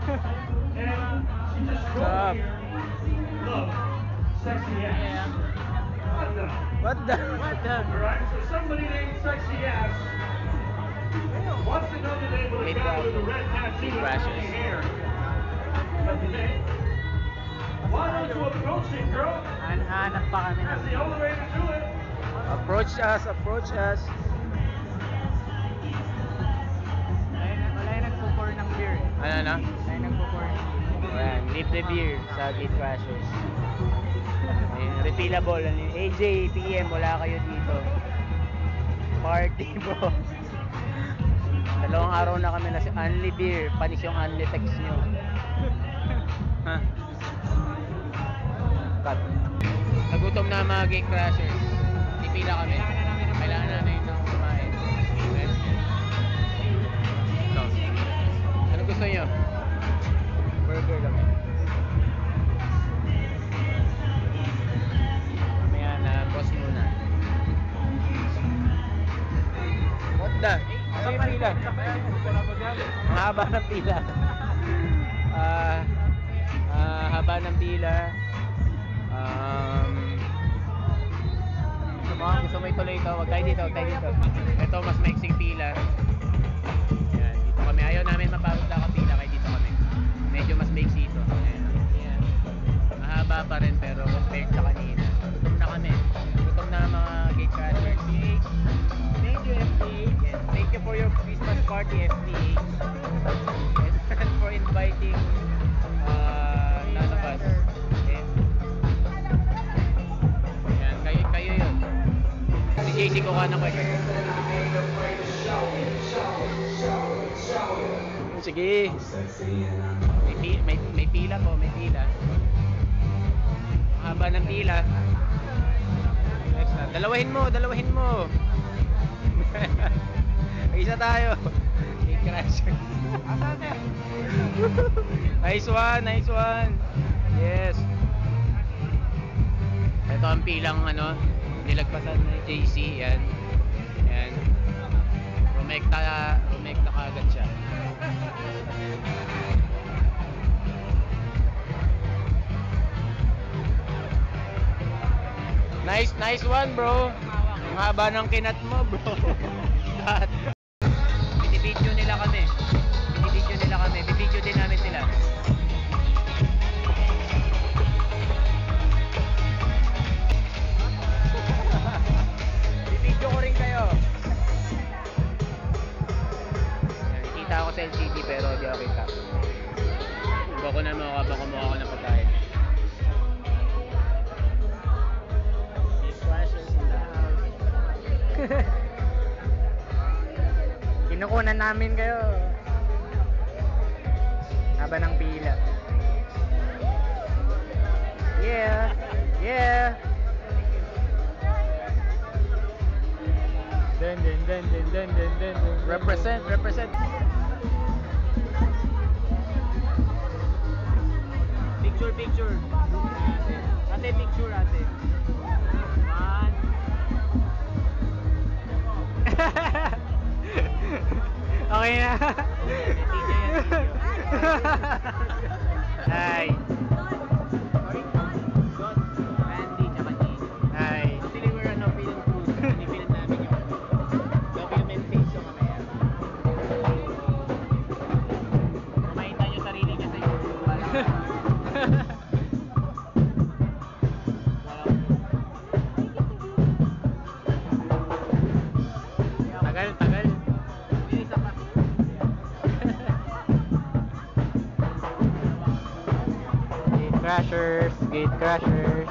And she just drove here. Look, sexy ass. What the? Alright, so somebody named Sexy Ass wants to know the name of the guy with the red tattoo and funny hair. Why don't you approach him, girl? Hanap pa kami That's the only way to do it. Approach us, approach us. Wala yung nagpo-pour ng beer eh. Ano? Wala yung nagpo-pour ng beer. Ayan, leave the beer sa Gate Crashers. Ayan, refillable. AJ, PM, wala kayo dito. Party boss. 2 araw na kami na si Unli Beer. Panis yung Unli text nyo. Ha? Cut. Nagutom na mga Gate Crashers. Pipila kami. Kailangan namin ng kumain. So, ano gusto nyo? Burger kami. Mamaya na, boss muna. What the? Ang pila? Ang haba ng pila. Haba ng pila. Gusto mo ituloy ito, wag tayo dito. Ito, mas maiksing pila. Yan, dito kami. Ayaw namin mapagod na kapila, kaya dito kami. Medyo mas maiksi ito. Ayan. Mahaba pa rin, pero compared sa kanina. Gutom na kami. Gutom na mga Gate Crashers. Thank you, FTH. Yes. Thank you for your Christmas party, FTH. And for inviting none of us. Kayo yun. Si JC ko ka na ko. Sige. May pila po, may pila. Haba ng pila. Dalawahin mo. Isa tayo. I-crash. Nice one. Yes. Ito ang pilang nilagpasan ng JC, yan. Rumekta kaagad siya. Nice one, bro. Ang haba ng kinat mo, bro. Binibidyo nila kami. Bibidyo din namin sila. Bibidyo ko rin kayo. Kita ako sa LCD pero di ako kita. Bako na mo ako na patay. Kinukunan namin kayo. Haba ng pila. Yeah. Den. Represent. Picture. Ate, picture ate. One. Okay na. Hi. Andy tsaka Jane. Hi. Actually, we're on a film cruise. Pinifilm namin yung documentation mamaya. Kumakita nyo sarili nyo sa YouTube. Tagal. Gate Crashers.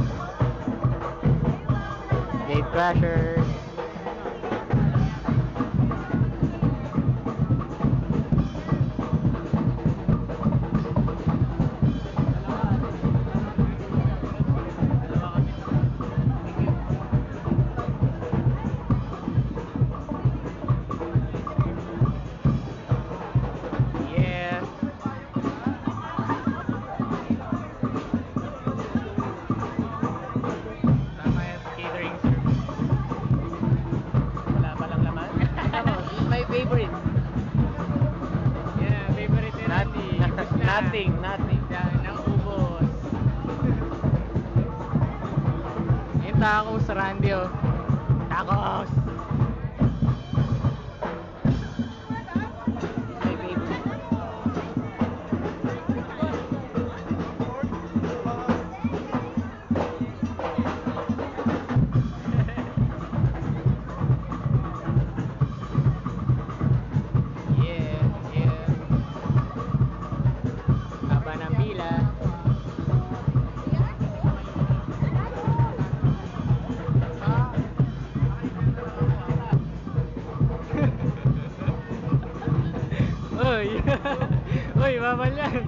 Nothing. Yan, naubos. Yung tacos, Randy, oh. Tacos! My baby. Yeah. Haba ng pila. Uy! Uy, bawal yan!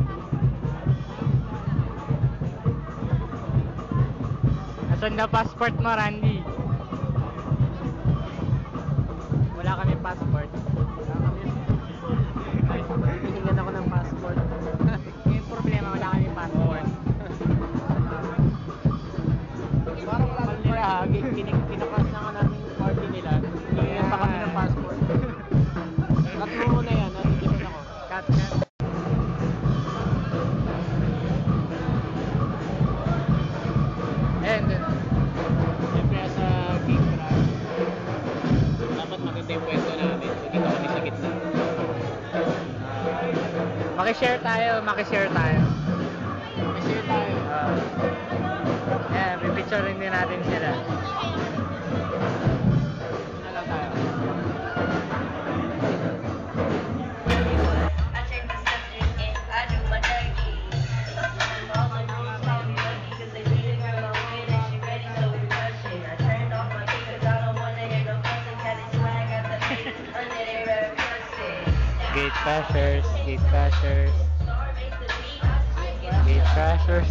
Nasaan na passport mo, Randy? Wala kami passport. Hihingan ako ng passport. Yung problema, wala kami passport. Parang wala nang parahagi. Kinakas na nga namin yung party nila. Hihingan pa kami ng passport. Cut mo muna yan. Natigilan ako. Cut na. And Siyempre sa Game Crash, dapat maganda yung pwesto namin. So dito kami sa gitna. makishare tayo. Makishare tayo. Yeah, pipicture rin din natin sila. Una lang tayo. I check the subject and I do my dirty. All my girls call me lucky 'cause they see the girl I'm with and she ready, so we rushing. I turned off my kick 'cause I don't wanna hear no fussing. Got it swag, got the beat under their red pussy. Gate crashers. Gate crashers. Star makes the beat, I swing it. Gate crashers.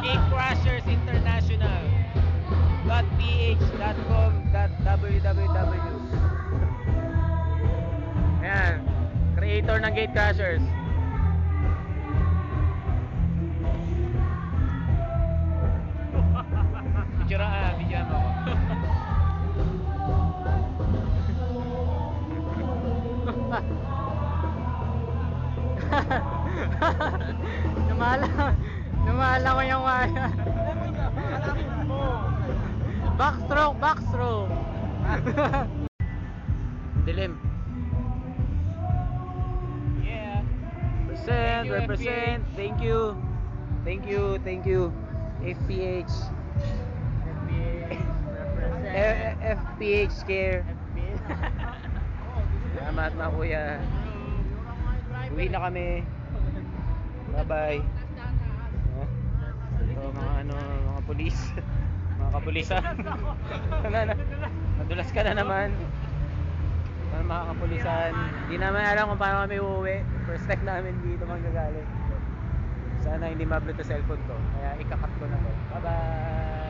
Gate Crashers International .ph.com.www. Ayan, creator ng Gate Crashers. Videoan mo ako. Numala ko yung wire. Backstroke. Dilim. Yeah. Represent. Thank you. FPH. FPH care. Salamat mga kuya. Uwi na kami. Bye-bye. Ito mga pulis. Mga kapulisan. Madulas ka na naman. Mga kapulisan. Hindi naman alam kung paano kami uuwi. First time namin dito manggagaling. Sana hindi ma-upload sa cellphone ko. Kaya ikakat ko na to. Bye-bye!